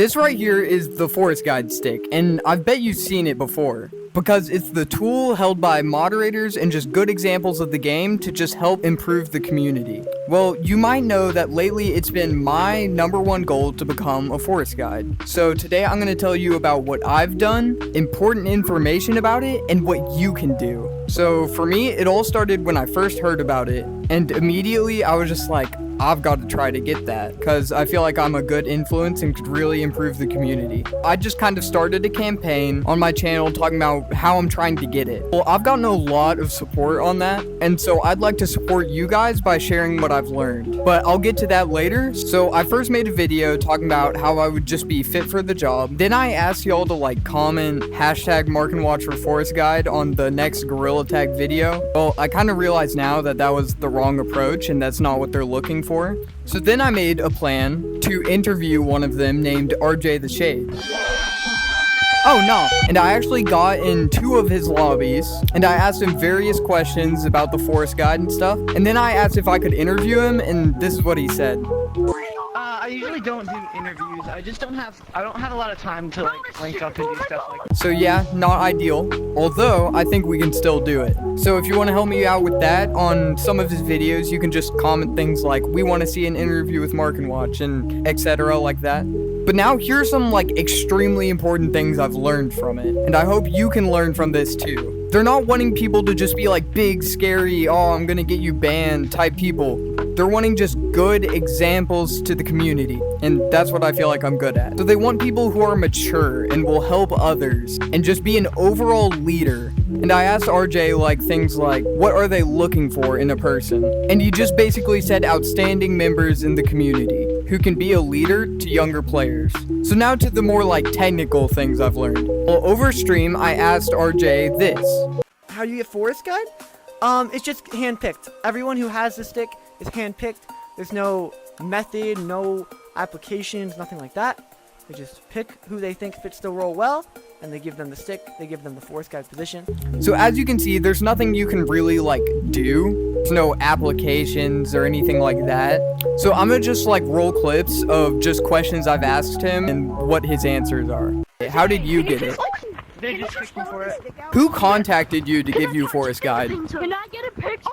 This right here is the Forest Guide stick, and I bet you've seen it before, because it's the tool held by moderators and just good examples of the game to just help improve the community. Well, you might know that lately it's been my #1 goal to become a Forest Guide. So today I'm going to tell you about what I've done, important information about it, and what you can do. So for me, it all started when I first heard about it, and immediately I was just like, I've got to try to get that, because I feel like I'm a good influence and could really improve the community. I just kind of started a campaign on my channel talking about how I'm trying to get it. Well, I've gotten a lot of support on that, and so I'd like to support you guys by sharing what I've learned. But I'll get to that later. So I first made a video talking about how I would just be fit for the job. Then I asked y'all to comment #MarkandWatch for Forest Guide on the next Gorilla Tag video. Well, I kind of realize now that that was the wrong approach and that's not what they're looking for. So then I made a plan to interview one of them named RJ the Shade. Oh no, and I actually got in 2 of his lobbies, and I asked him various questions about the Forest Guide and stuff, and then I asked if I could interview him, and this is what he said. I usually don't do interviews. I don't have a lot of time to link up and do stuff like that. So yeah, not ideal, although I think we can still do it. So if you want to help me out with that on some of his videos, you can just comment things like, we want to see an interview with Mark and Watch, and etc. like that. But now here's some extremely important things I've learned from it, and I hope you can learn from this too. They're not wanting people to just be big, scary, oh, I'm gonna get you banned type people. They're wanting just good examples to the community, and that's what I feel like I'm good at. So they want people who are mature and will help others and just be an overall leader. And I asked RJ things like, what are they looking for in a person? And he just basically said outstanding members in the community who can be a leader to younger players. So now to the more technical things I've learned. Well, over stream, I asked RJ this. How do you get Forest Guide? It's just handpicked. Everyone who has the stick is handpicked. There's no method, no applications, nothing like that. They just pick who they think fits the role well, and they give them the stick, they give them the Forest Guide position. So as you can see, there's nothing you can really do. There's no applications or anything like that. So I'm gonna just roll clips of just questions I've asked him and what his answers are. How did you get it? They just picked me for it. Who contacted you to give you Forest Guide? Can I get a picture?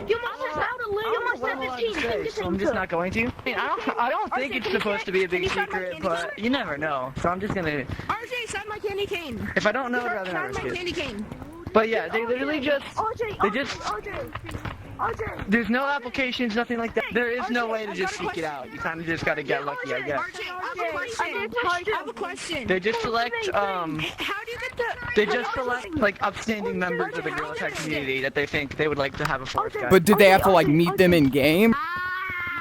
You must have found a link. You must have 15 So I'm just not going to. I don't think it's supposed to be a big secret, but you never know. So I'm just gonna. RJ, sign my candy cane. If I don't know, I'd rather not risk Sign my candy it. cane. But yeah, they literally just. RJ. There's no applications, nothing like that. There is no way to just seek it out. You kind of just gotta get lucky, I guess. I have a question. They just select How do you get the? They just select upstanding members of the Gorilla Tag community that they think they would like to have a Forest Guide. But did they have to meet them in game?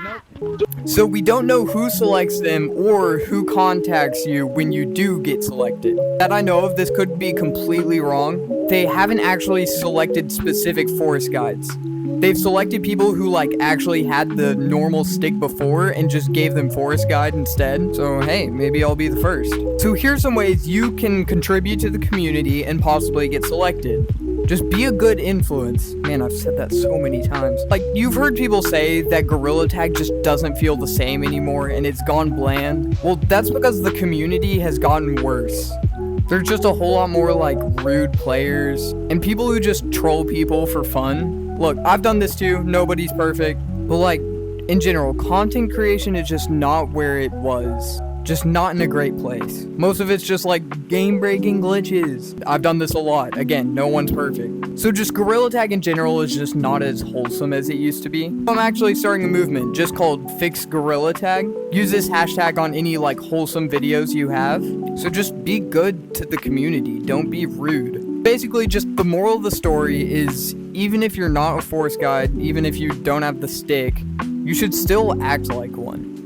Nope. So we don't know who selects them or who contacts you when you do get selected. That I know of, this could be completely wrong. They haven't actually selected specific Forest Guides. They've selected people who actually had the normal stick before and just gave them Forest Guide instead. So hey, maybe I'll be the first. So here's some ways you can contribute to the community and possibly get selected. Just be a good influence. Man, I've said that so many times. You've heard people say that Gorilla Tag just doesn't feel the same anymore and it's gone bland. Well, that's because the community has gotten worse. There's just a whole lot more rude players and people who just troll people for fun. Look, I've done this too, nobody's perfect, but in general, content creation is just not where it was. Just not in a great place. Most of it's just game-breaking glitches. I've done this a lot. Again, no one's perfect. So just Gorilla Tag in general is just not as wholesome as it used to be. I'm actually starting a movement just called Fix Gorilla Tag. Use this hashtag on any wholesome videos you have. So just be good to the community. Don't be rude. Basically, just the moral of the story is, even if you're not a Forest Guide, even if you don't have the stick, you should still act like one.